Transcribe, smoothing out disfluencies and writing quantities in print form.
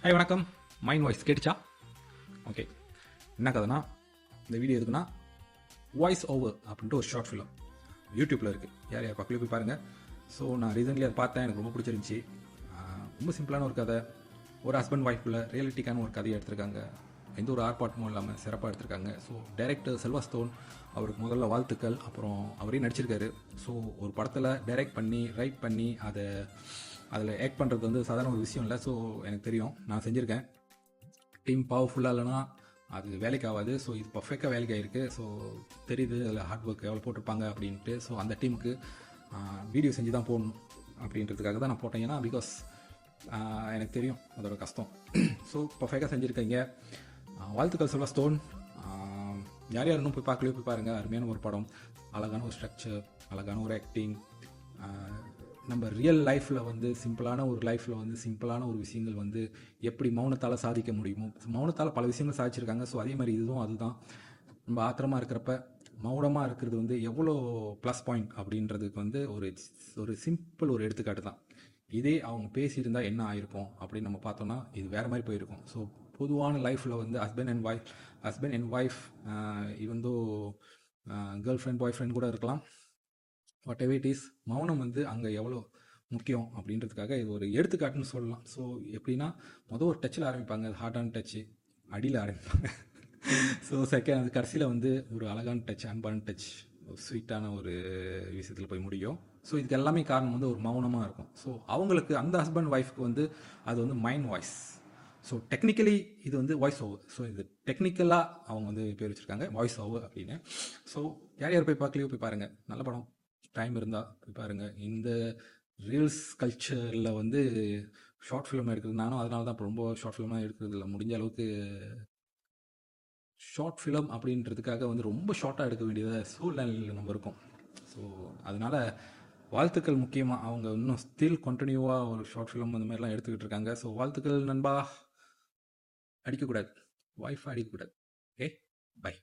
Hi வணக்கம். Mind voice கேட்டுச்சா? Okay. என்ன கதைனா, இந்த வீடியோ எதுக்குன்னா, வாய்ஸ் ஓவர் அப்படின்ட்டு ஒரு ஷார்ட் ஃபிலிம் யூடியூப்பில் இருக்குது. யார் பக்கத்தில் போய் பாருங்கள். ஸோ நான் ரீசெண்ட்லி அதை பார்த்தேன், எனக்கு ரொம்ப பிடிச்சிருந்துச்சி. ரொம்ப சிம்பிளான ஒரு கதை, ஒரு ஹஸ்பண்ட் ஒய்ஃபில் ரியலிட்டிக்கான ஒரு கதையை எடுத்திருக்காங்க. எந்த ஒரு ஆர்ப்பாட்டமும் இல்லாமல் சிறப்பாக எடுத்திருக்காங்க. ஸோ டைரக்டர் செல்வஸ்தோன் அவருக்கு முதல்ல வாழ்த்துக்கள். அப்புறம் அவரே நடிச்சிருக்காரு. ஸோ ஒரு படத்தில் டைரக்ட் பண்ணி ரைட் பண்ணி அதில் ஆக்ட் பண்ணுறது வந்து சாதாரண ஒரு விஷயம் இல்லை. ஸோ எனக்கு தெரியும், நான் செஞ்சுருக்கேன். டீம் பவர்ஃபுல்லாக இல்லைனா அது வேலைக்கு ஆகாது. ஸோ இது பர்ஃபெக்டாக வேலைக்கு ஆகிருக்கு. ஸோ தெரியுது அதில் ஹார்ட் ஒர்க் எவ்வளோ போட்டிருப்பாங்க அப்படின்ட்டு. ஸோ அந்த டீமுக்கு வீடியோ செஞ்சு தான் போடணும் அப்படின்றதுக்காக தான் நான் போட்டேன். ஏன்னா பிகாஸ் எனக்கு தெரியும் அதோட கஷ்டம். ஸோ பர்ஃபெக்டாக செஞ்சுருக்கீங்க. வாழ்த்துக்கள் செல்வஸ்தோன். யார் யார் இன்னும் போய் பார்க்கலையோ போய் பாருங்கள். அருமையான ஒரு படம், அழகான ஒரு ஸ்ட்ரக்சர், அழகான ஒரு ஆக்டிங். நம்ம ரியல் லைஃப்பில் வந்து சிம்பிளான ஒரு விஷயங்கள் வந்து எப்படி மௌனத்தால் சாதிக்க முடியுமோ, மௌனத்தால் பல விஷயங்கள் சாதிச்சிருக்காங்க. ஸோ அதே மாதிரி இதுவும் அதுதான். நம்ம ஆத்திரமாக இருக்கிறப்ப மௌனமாக இருக்கிறது வந்து எவ்வளோ ப்ளஸ் பாயிண்ட் அப்படின்றதுக்கு வந்து ஒரு சிம்பிள் ஒரு எடுத்துக்காட்டு தான். இதே அவங்க பேசியிருந்தால் என்ன ஆயிருக்கும் அப்படின்னு நம்ம பார்த்தோம்னா இது வேறு மாதிரி போயிருக்கும். ஸோ பொதுவான லைஃப்பில் வந்து ஹஸ்பண்ட் அண்ட் ஒய்ஃப் இவந்தோ கேர்ள் ஃப்ரெண்ட் பாய் ஃப்ரெண்ட் கூட இருக்கலாம். வாட் எவர் இட் இஸ், மௌனம் வந்து அங்கே எவ்வளோ முக்கியம் அப்படின்றதுக்காக இது ஒரு எடுத்துக்காட்டுன்னு சொல்லலாம். ஸோ எப்படின்னா, ஒரு டச்சில் ஆரம்பிப்பாங்க, அது ஹார்டான டச்சு, அடியில் ஆரம்பிப்பாங்க. ஸோ செகண்ட் அது கடைசியில் வந்து ஒரு அழகான டச், அன்பான டச், ஒரு ஸ்வீட்டான ஒரு விஷயத்தில் போய் முடியும். ஸோ இதுக்கு எல்லாமே காரணம் வந்து ஒரு மௌனமாக இருக்கும். ஸோ அவங்களுக்கு அந்த ஹஸ்பண்ட் ஒய்ஃப்க்கு வந்து அது வந்து மைண்ட் வாய்ஸ். ஸோ டெக்னிக்கலி இது வந்து வாய்ஸ் ஓவர். ஸோ இது டெக்னிக்கலாக அவங்க வந்து பேர் வச்சுருக்காங்க வாய்ஸ் ஓவர் அப்படின்னு. ஸோ யார் யார் போய் பார்க்கலையோ போய் பாருங்கள். நல்ல படம், டைம் இருந்தால் போய் பாருங்கள். இந்த ரீல்ஸ் கல்ச்சரில் வந்து ஷார்ட் ஃபிலிம் எடுக்கிறது, நானும் அதனால தான் இப்போ ரொம்ப ஷார்ட் ஃபிலிமாக எடுக்கிறது இல்லை. முடிஞ்ச அளவுக்கு ஷார்ட் ஃபிலிம் அப்படின்றதுக்காக வந்து ரொம்ப ஷார்ட்டாக எடுக்க வேண்டியத சூழ்நிலையில் நம்ம இருக்கோம். ஸோ அதனால் வாழ்த்துக்கள். முக்கியமாக அவங்க இன்னும் ஸ்டில் கண்டினியூவாக ஒரு ஷார்ட் ஃபிலிம் அந்த மாதிரிலாம் எடுத்துக்கிட்டு இருக்காங்க. ஸோ வாழ்த்துக்கள் நண்பா. அடிக்கக்கூடாது, ஒய்ஃபை அடிக்கக்கூடாது. Okay, by.